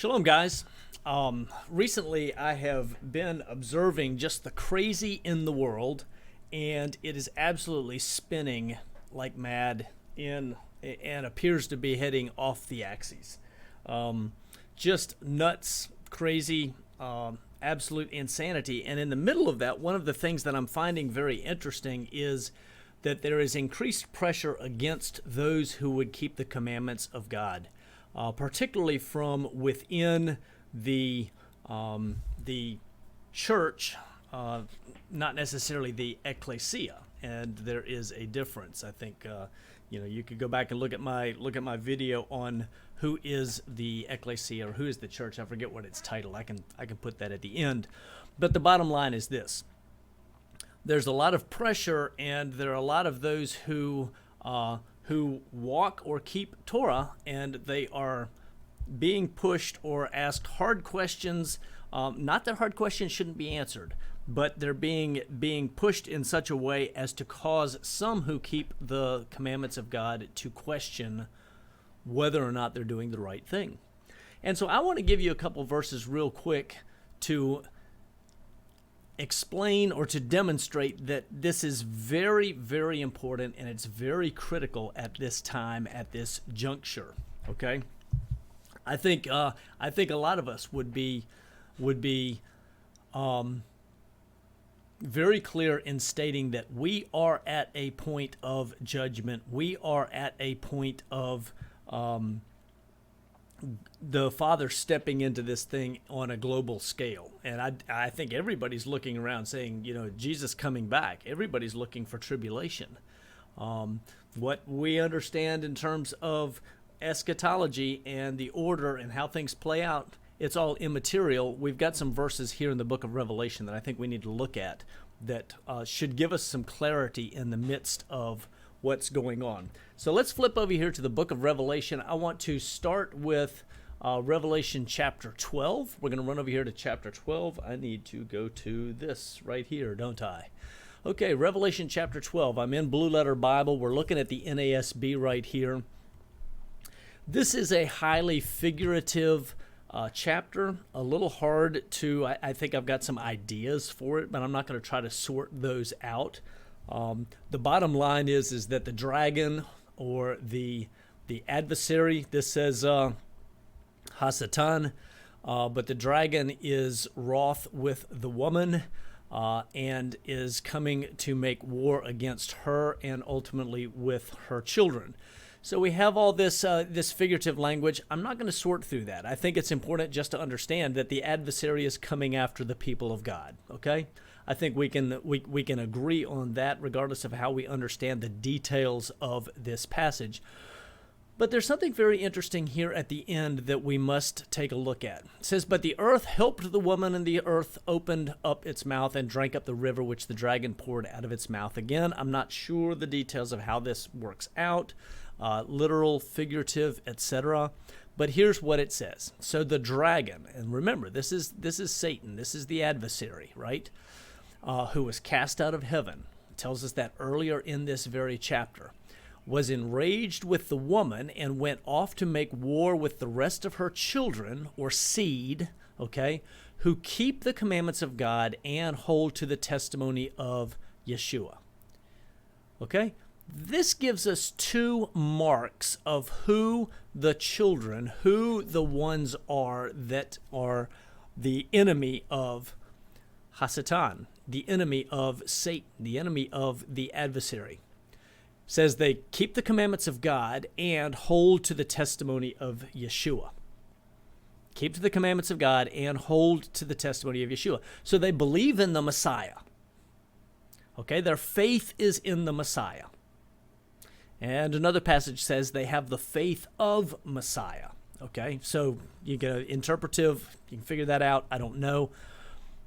Shalom, guys. Recently, I have been observing just the crazy in the world, and it is absolutely spinning like mad and appears to be heading off the axes. Just nuts, crazy, absolute insanity. And in the middle of that, one of the things that I'm finding very interesting is that there is increased pressure against those who would keep the commandments of God. Particularly from within the church, not necessarily the ecclesia, and there is a difference. I think you could go back and look at my video on who is the ecclesia or who is the church. I forget what it's titled. I can put that at the end. But the bottom line is this: there's a lot of pressure, and there are a lot of those who walk or keep Torah, and they are being pushed or asked hard questions. Not that hard questions shouldn't be answered, but they're being pushed in such a way as to cause some who keep the commandments of God to question whether or not they're doing the right thing. And so I want to give you a couple verses real quick to explain or to demonstrate that this is very, very important, and it's very critical at this time, at this juncture. Okay, I think a lot of us would be very clear in stating that we are at a point of judgment. We are at a point of the Father stepping into this thing on a global scale. And I think everybody's looking around saying, Jesus coming back. Everybody's looking for tribulation. What we understand in terms of eschatology and the order and how things play out, it's all immaterial. We've got some verses here in the book of Revelation that I think we need to look at that should give us some clarity in the midst of what's going on. So let's flip over here to the book of Revelation. I want to start with Revelation chapter 12. We're going to run over here to chapter 12. I need to go to this right here, don't I? Okay, Revelation chapter 12. I'm in Blue Letter Bible. We're looking at the NASB right here. This is a highly figurative chapter, a little hard to, I think I've got some ideas for it, but I'm not going to try to sort those out. The bottom line is that the dragon or the adversary, this says Hasatan, but the dragon is wroth with the woman and is coming to make war against her and ultimately with her children. So we have all this figurative language. I'm not going to sort through that. I think it's important just to understand that the adversary is coming after the people of God. Okay, I think we can agree on that, regardless of how we understand the details of this passage. But there's something very interesting here at the end that we must take a look at. It says, "But the earth helped the woman, and the earth opened up its mouth and drank up the river which the dragon poured out of its mouth." Again, I'm not sure the details of how this works out. Literal, figurative, etc. But here's what it says. So the dragon, and remember, this is Satan, this is the adversary, right? Who was cast out of heaven. It tells us that earlier in this very chapter. Was enraged with the woman and went off to make war with the rest of her children, or seed, okay, who keep the commandments of God and hold to the testimony of Yeshua. Okay? This gives us two marks of who the children, who the ones are that are the enemy of Hasatan, the enemy of Satan, the enemy of the adversary. It says they keep the commandments of God and hold to the testimony of Yeshua. Keep to the commandments of God and hold to the testimony of Yeshua. So they believe in the Messiah. Okay, their faith is in the Messiah. And another passage says they have the faith of Messiah. Okay, so you get an interpretive, you can figure that out, I don't know.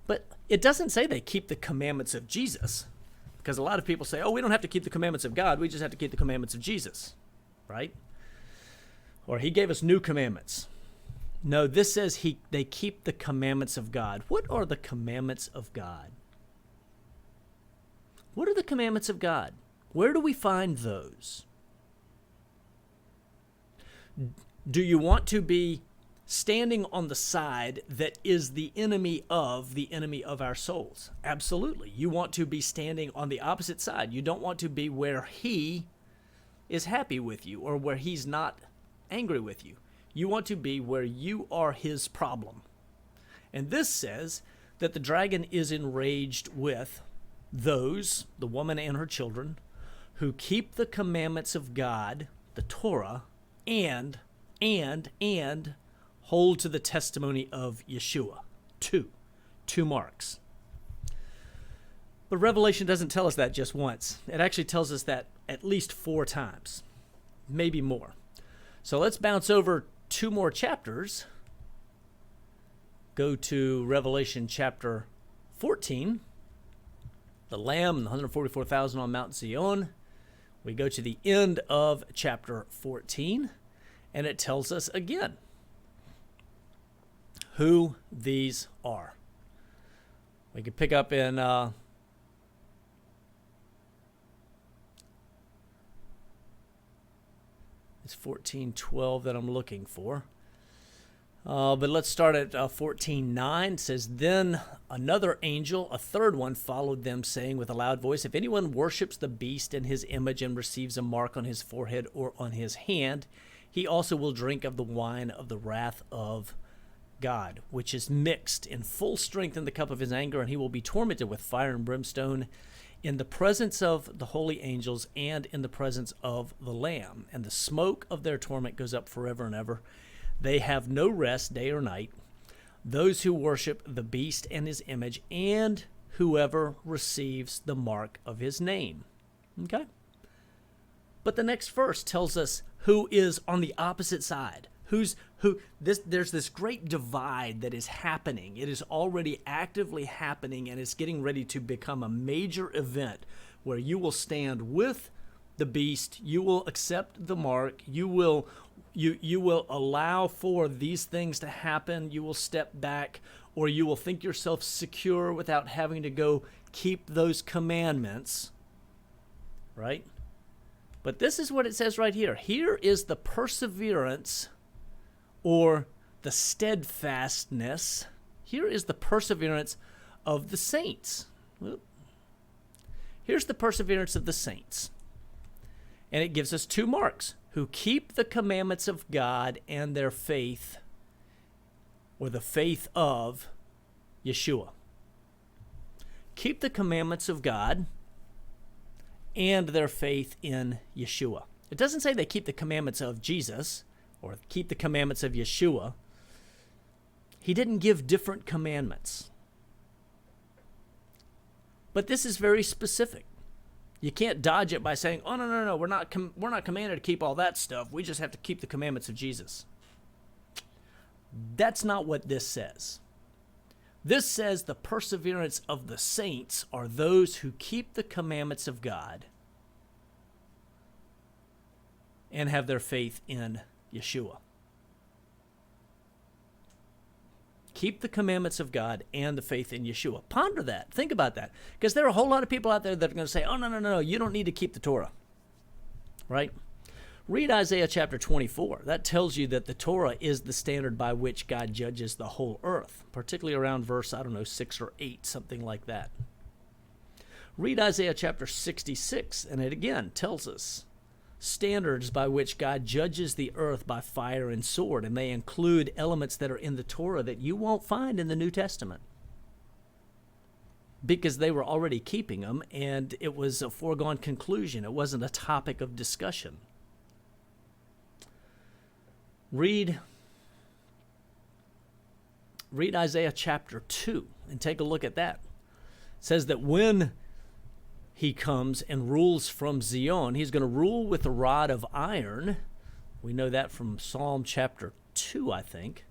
But it doesn't say they keep the commandments of Jesus. Because a lot of people say, we don't have to keep the commandments of God, we just have to keep the commandments of Jesus. Right? Or he gave us new commandments. No, this says they keep the commandments of God. What are the commandments of God? What are the commandments of God? Where do we find those? Do you want to be standing on the side that is the enemy of our souls. Absolutely. You want to be standing on the opposite side. You don't want to be where he is happy with you or where he's not angry with you. You want to be where you are his problem. And this says that the dragon is enraged with those, the woman and her children, who keep the commandments of God, the Torah, and hold to the testimony of Yeshua. Two marks. But Revelation doesn't tell us that just once. It actually tells us that at least 4 times, maybe more. So let's bounce over 2 more chapters. Go to Revelation chapter 14, the Lamb and the 144,000 on Mount Zion. We go to the end of chapter 14, and it tells us again who these are. We can pick up in it's 14:12 that I'm looking for. But let's start at 14:9. It says, Then another angel, a third one, followed them, saying with a loud voice, If anyone worships the beast and his image and receives a mark on his forehead or on his hand, he also will drink of the wine of the wrath of God, which is mixed in full strength in the cup of his anger, and he will be tormented with fire and brimstone in the presence of the holy angels and in the presence of the Lamb. And the smoke of their torment goes up forever and ever. They have no rest day or night, those who worship the beast and his image, and whoever receives the mark of his name. Okay? But the next verse tells us who is on the opposite side. There's this great divide that is happening. It is already actively happening, and it's getting ready to become a major event where you will stand with the beast, you will accept the mark, you will allow for these things to happen, you will step back, or you will think yourself secure without having to go keep those commandments, right? But this is what it says right here. Here is the perseverance or the steadfastness. Here is the perseverance of the saints. Here's the perseverance of the saints. And it gives us 2 marks. Who keep the commandments of God and their faith, or the faith of Yeshua. Keep the commandments of God and their faith in Yeshua. It doesn't say they keep the commandments of Jesus or keep the commandments of Yeshua. He didn't give different commandments. But this is very specific. You can't dodge it by saying, "Oh no, we're not commanded to keep all that stuff. We just have to keep the commandments of Jesus." That's not what this says. This says the perseverance of the saints are those who keep the commandments of God and have their faith in Yeshua. Keep the commandments of God and the faith in Yeshua. Ponder that. Think about that. Because there are a whole lot of people out there that are going to say, "Oh, no, you don't need to keep the Torah." Right? Read Isaiah chapter 24. That tells you that the Torah is the standard by which God judges the whole earth, particularly around verse, 6 or 8, something like that. Read Isaiah chapter 66, and it again tells us standards by which God judges the earth by fire and sword, and they include elements that are in the Torah that you won't find in the New Testament because they were already keeping them, and it was a foregone conclusion. It wasn't a topic of discussion. Read Isaiah chapter 2 and take a look at that. It says that when he comes and rules from Zion, he's going to rule with a rod of iron. We know that from Psalm chapter 2, I think.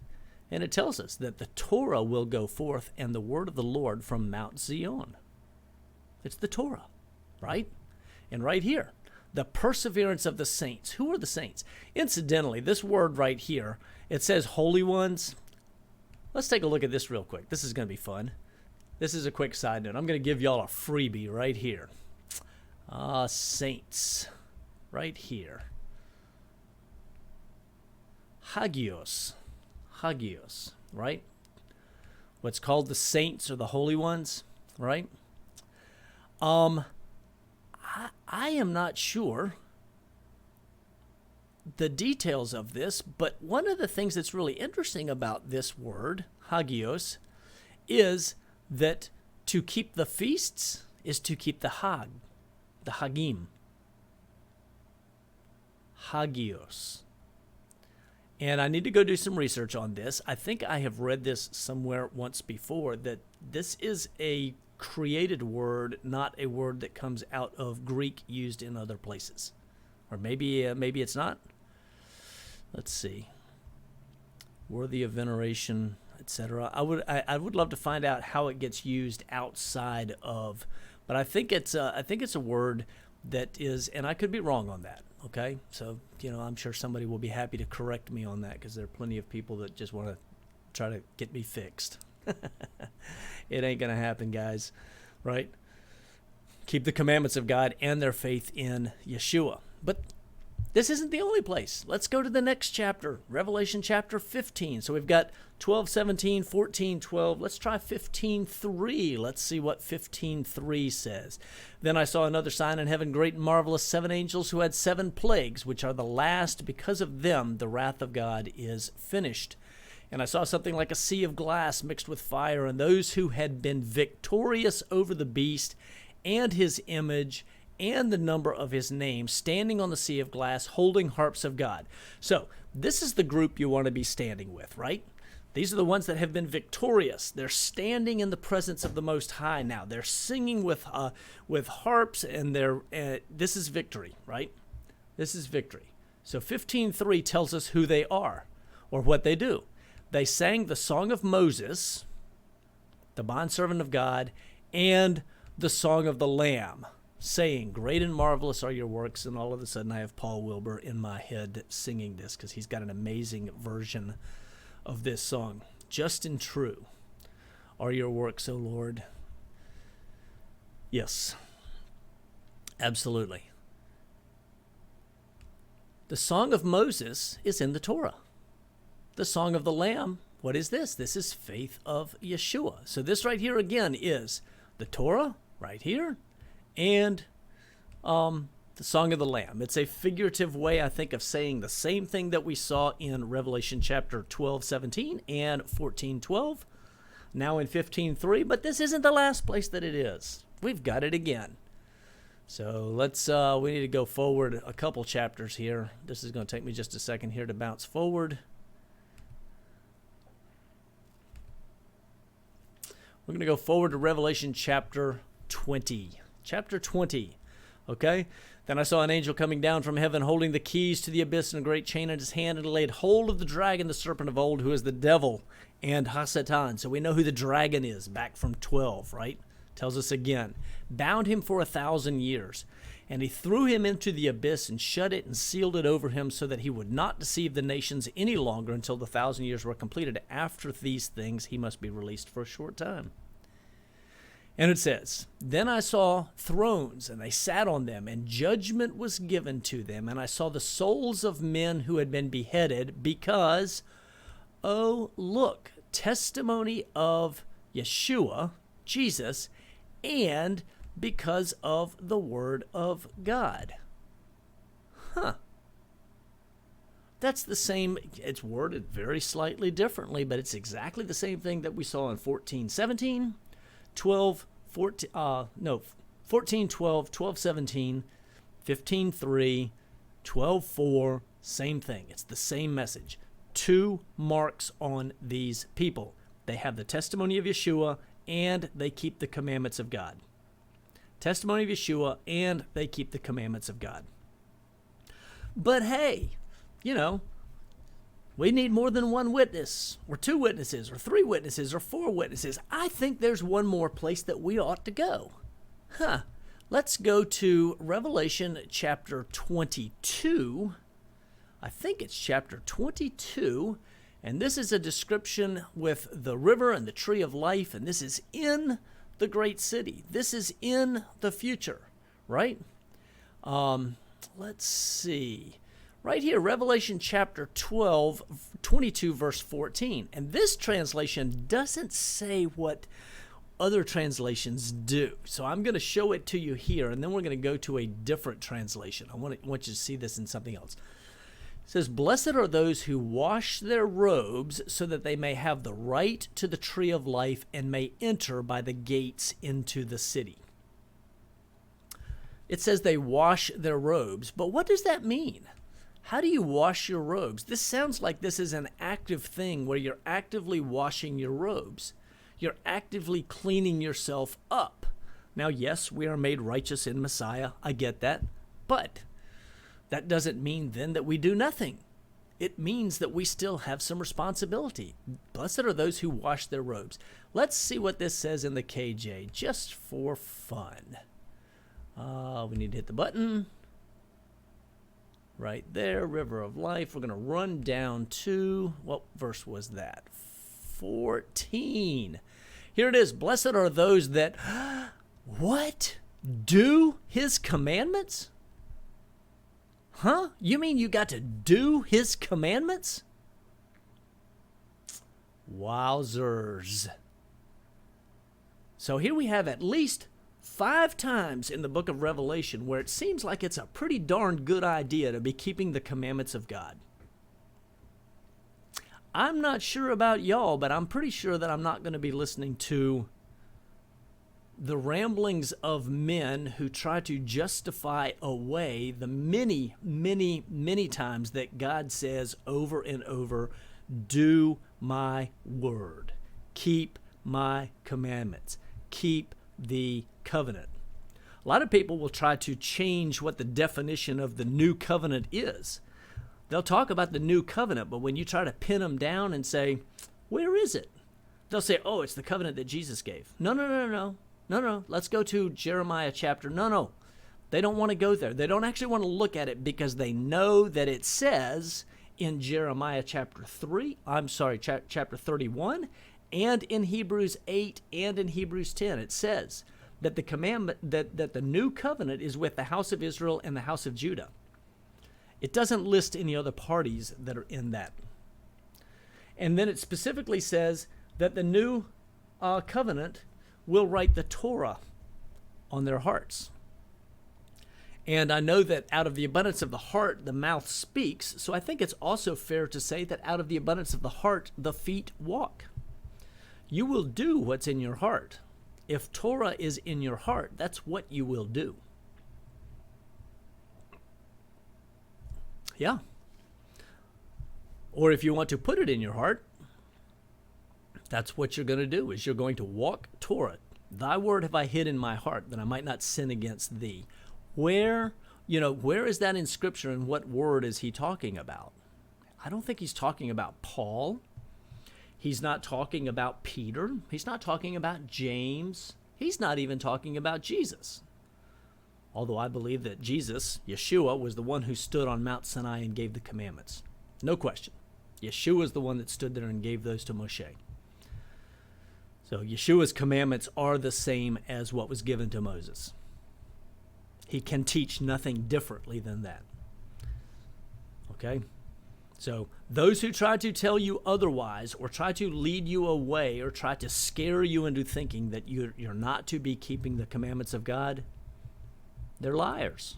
And it tells us that the Torah will go forth and the word of the Lord from Mount Zion. It's the Torah, right? And right here, the perseverance of the saints. Who are the saints? Incidentally, this word right here, it says holy ones. Let's take a look at this real quick. This is going to be fun. This is a quick side note. I'm going to give y'all a freebie right here. Saints. Right here. Hagios. Hagios, right? What's called the saints or the holy ones, right? I am not sure the details of this, but one of the things that's really interesting about this word, hagios, is that to keep the feasts is to keep the hagim. Hagios. And I need to go do some research on this. I think I have read this somewhere once before, that this is a created word, not a word that comes out of Greek used in other places. Or maybe it's not. Let's see. Worthy of veneration, etc. I would love to find out how it gets used outside of, but I think it's a word that is, and I could be wrong on that. Okay, so I'm sure somebody will be happy to correct me on that, because there are plenty of people that just want to try to get me fixed. It ain't gonna happen, guys. Right? Keep the commandments of God and their faith in Yeshua. But this isn't the only place. Let's go to the next chapter, Revelation chapter 15. So we've got 12:17, 14:12. Let's try 15:3. Let's see what 15:3 says. Then I saw another sign in heaven, great and marvelous, 7 angels who had 7 plagues, which are the last. Because of them, the wrath of God is finished. And I saw something like a sea of glass mixed with fire, and those who had been victorious over the beast and his image and the number of his name, standing on the sea of glass, holding harps of God. So this is the group you want to be standing with, right? These are the ones that have been victorious. They're standing in the presence of the Most High now. They're singing with harps, and this is victory, right? This is victory. So 15:3 tells us who they are, or what they do. They sang the song of Moses, the bondservant of God, and the song of the Lamb, saying, great and marvelous are your works. And all of a sudden I have Paul Wilbur in my head singing this, because he's got an amazing version of this song. Just and true are your works, O Lord. Yes, absolutely. The song of Moses is in the Torah. The song of the Lamb, what is this? This is faith of Yeshua. So this right here again is the Torah right here, and the Song of the Lamb. It's a figurative way, I think, of saying the same thing that we saw in Revelation chapter 12:17 and 14:12, now in 15:3, but this isn't the last place that it is. We've got it again. So we need to go forward a couple chapters here. This is going to take me just a second here to bounce forward. We're going to go forward to Revelation chapter 20. Chapter 20. Okay? Then I saw an angel coming down from heaven, holding the keys to the abyss and a great chain in his hand, and laid hold of the dragon, the serpent of old, who is the devil and Hasatan. So we know who the dragon is, back from 12, right? Tells us again. Bound him for 1,000 years. And he threw him into the abyss and shut it and sealed it over him, so that he would not deceive the nations any longer until the 1,000 years were completed. After these things, he must be released for a short time. And it says, then I saw thrones, and they sat on them, and judgment was given to them. And I saw the souls of men who had been beheaded because, oh, look, testimony of Yeshua, Jesus, and because of the word of God. That's the same. It's worded very slightly differently, but it's exactly the same thing that we saw in 14:17, 14:12, 12:17, 15:3, 12:4, same thing. It's the same message. 2 marks on these people. They have the testimony of Yeshua, and they keep the commandments of God. Testimony of Yeshua, and they keep the commandments of God. But hey, we need more than 1 witness, or 2 witnesses, or 3 witnesses, or 4 witnesses. I think there's one more place that we ought to go. Let's go to Revelation chapter 22. I think it's chapter 22. And this is a description with the river and the tree of life. And this is in the great city. This is in the future, right? Let's see. Right here, Revelation chapter 12, 22, verse 14. And this translation doesn't say what other translations do. So I'm going to show it to you here, and then we're going to go to a different translation. I want you to see this in something else. It says, "Blessed are those who wash their robes so that they may have the right to the tree of life and may enter by the gates into the city." It says they wash their robes, but what does that mean? How do you wash your robes? This sounds like this is an active thing where you're actively washing your robes. You're actively cleaning yourself up. Now, yes, we are made righteous in Messiah. I get that. But that doesn't mean then that we do nothing. It means that we still have some responsibility. Blessed are those who wash their robes. Let's see what this says in the KJ, just for fun. We need to hit the button. Right there, River of Life. We're going to run down to, what verse was that? 14. Here it is. Blessed are those that, what? Do his commandments? Huh? You mean you got to do his commandments? Wowzers. So here we have at least 5 times in the book of Revelation where it seems like it's a pretty darn good idea to be keeping the commandments of God. I'm not sure about y'all, but I'm pretty sure that I'm not going to be listening to the ramblings of men who try to justify away the many, many, many times that God says over and over, do my word, keep my commandments, keep the covenant. A lot of people will try to change what the definition of the new covenant is. They'll talk about the new covenant, but when you try to pin them down and say, where is it? They'll say, oh, it's the covenant that Jesus gave. No. Let's go to Jeremiah chapter. No. They don't want to go there. They don't actually want to look at it because they know that it says in Jeremiah chapter 31 and in Hebrews 8 and in Hebrews 10. It says that the commandment that the new covenant is with the house of Israel and the house of Judah. It doesn't list any other parties that are in that. And then it specifically says that the new covenant will write the Torah on their hearts. And I know that out of the abundance of the heart, the mouth speaks. So I think it's also fair to say that out of the abundance of the heart, the feet walk. You will do what's in your heart. If Torah is in your heart, that's what you will do. Yeah. Or if you want to put it in your heart, that's what you're going to do, is you're going to walk Torah. Thy word have I hid in my heart, that I might not sin against thee. Where is that in Scripture, and what word is he talking about? I don't think he's talking about Paul. He's not talking about Peter. He's not talking about James. He's not even talking about Jesus. Although I believe that Jesus, Yeshua, was the one who stood on Mount Sinai and gave the commandments. No question. Yeshua is the one that stood there and gave those to Moshe. So Yeshua's commandments are the same as what was given to Moses. He can teach nothing differently than that. Okay? So those who try to tell you otherwise, or try to lead you away, or try to scare you into thinking that you're not to be keeping the commandments of God, they're liars.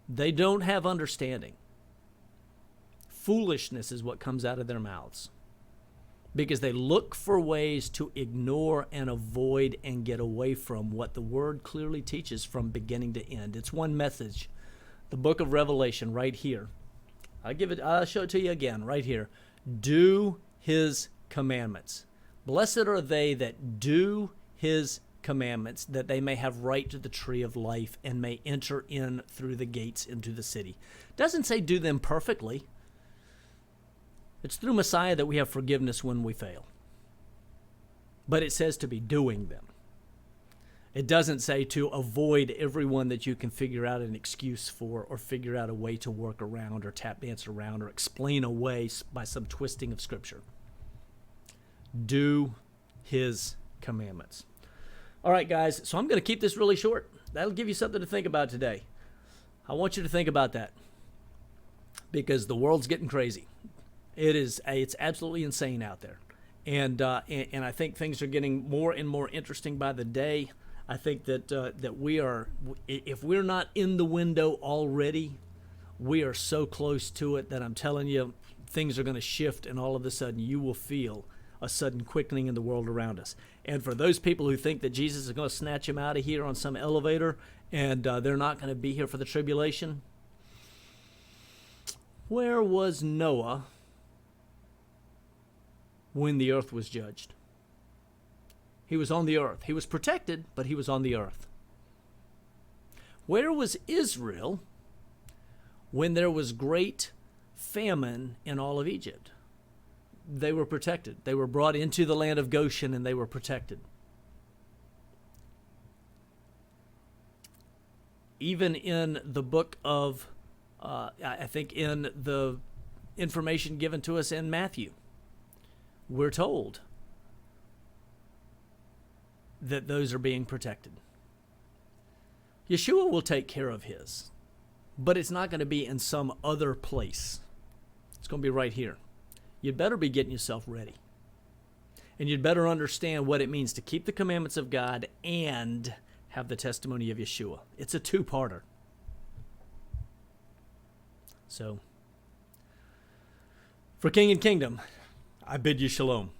They don't have understanding. Foolishness is what comes out of their mouths, because they look for ways to ignore and avoid and get away from what the Word clearly teaches from beginning to end. It's one message. The book of Revelation right here. I'll show it to you again right here. Do his commandments. Blessed are they that do his commandments, that they may have right to the tree of life and may enter in through the gates into the city. Doesn't say do them perfectly. It's through Messiah that we have forgiveness when we fail. But it says to be doing them. It doesn't say to avoid everyone that you can figure out an excuse for, or figure out a way to work around, or tap dance around, or explain away by some twisting of Scripture. Do his commandments. All right, guys, so I'm going to keep this really short. That'll give you something to think about today. I want you to think about that. because the world's getting crazy. It's absolutely insane out there. And I think things are getting more and more interesting by the day. I think that we are, if we're not in the window already, we are so close to it that I'm telling you, things are going to shift, and all of a sudden you will feel a sudden quickening in the world around us. And for those people who think that Jesus is going to snatch them out of here on some elevator and they're not going to be here for the tribulation, where was Noah when the earth was judged? He was on the earth. He was protected, but he was on the earth. Where was Israel when there was great famine in all of Egypt? They were protected. They were brought into the land of Goshen, and they were protected. Even in the book of, I think in the information given to us in Matthew, we're told that those are being protected. Yeshua will take care of his, but it's not going to be in some other place. It's going to be right here. You'd better be getting yourself ready. And you'd better understand what it means to keep the commandments of God and have the testimony of Yeshua. It's a two-parter. So, for King and Kingdom, I bid you shalom.